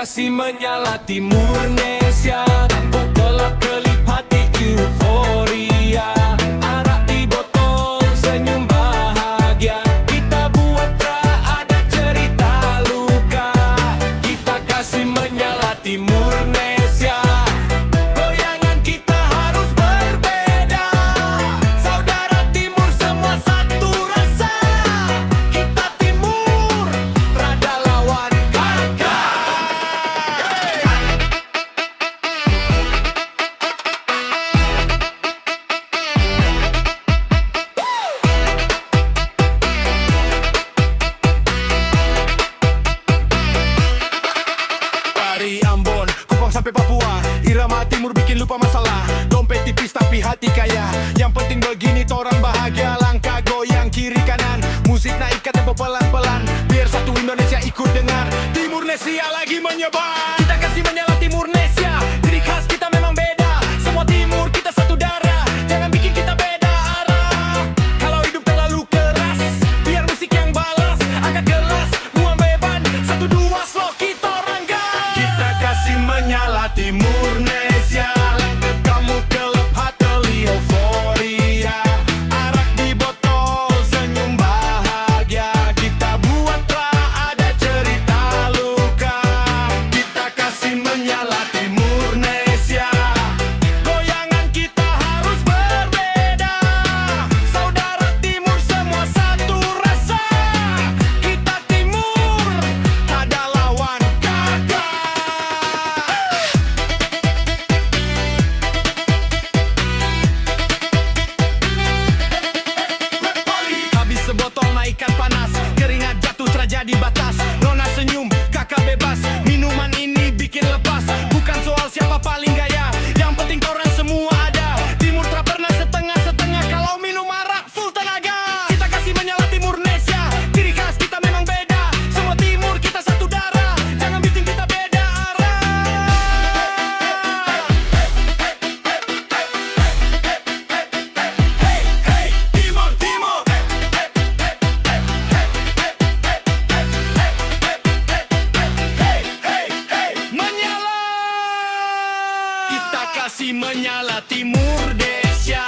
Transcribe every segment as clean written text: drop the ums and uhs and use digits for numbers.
kasih menyala Timurnesia, kelap-kelip hati euforia. Arak di botol, senyum bahagia. Kita buat tak ada cerita luka. Kita kasih menyala Timurnesia. Goyangan kita harus berbeda. Saudara Timur semua satu rasa. Kita Timur, rada lawan kakak. Dari Ambon, Kupang sampai Papua, irama Timur bikin lupa masalah. Dompet tipis tapi hati kaya. Yang penting begini torang bahagia. Langkah goyang kiri kanan, musik naikkan tempo pelan-pelan. Biar satu Indonesia ikut dengar. Timurnesia lagi menyebar. Kita kasih menyala Timurnesia. Ciri khas kita memang beda. Semua Timur kita satu darah. Jangan bikin kita beda arah. Kalau hidup terlalu keras, biar musik yang balas. Angkat gelas, buang beban. Satu dua slow kita orang gas. Kita kasih menyala Timurnesia. Langkah kamu kelap hati euforia. Arak di botol, senyum bahagia. Kita buat tak ada cerita luka. Kita kasih menyala Timurnesia. Goyangan kita harus berbeda. Saudara Timur semua satu rasa. Kita Timur, ada lawan kakak. Habis sebotol naikkan panas, keringat jatuh terjadi batas. Nona senyum, kakak bebas. Minuman ini bikin lepas. Bukan soal siapa paling gaya, yang penting korang semua ada. Timur tak pernah setengah-setengah. Kalau minum arak full tenaga. Kita kasih menyala Timurnesia. Ciri khas kita memang beda. Semua Timur kita satu darah. Jangan bikin kita beda arah. Hey, Timur, Timur. Menyala. Kita kasih menyala Timurnesia.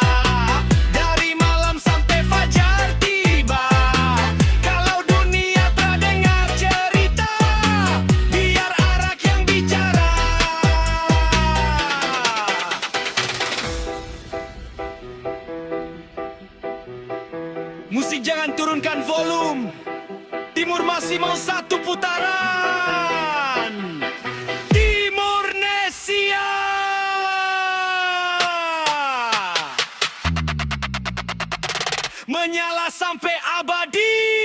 Dari malam sampai fajar tiba. Kalau dunia tak dengar cerita, biar arak yang bicara. Musik jangan turunkan volume. Timur masih mau satu putaran. Timurnesia. Menyala sampai abadi.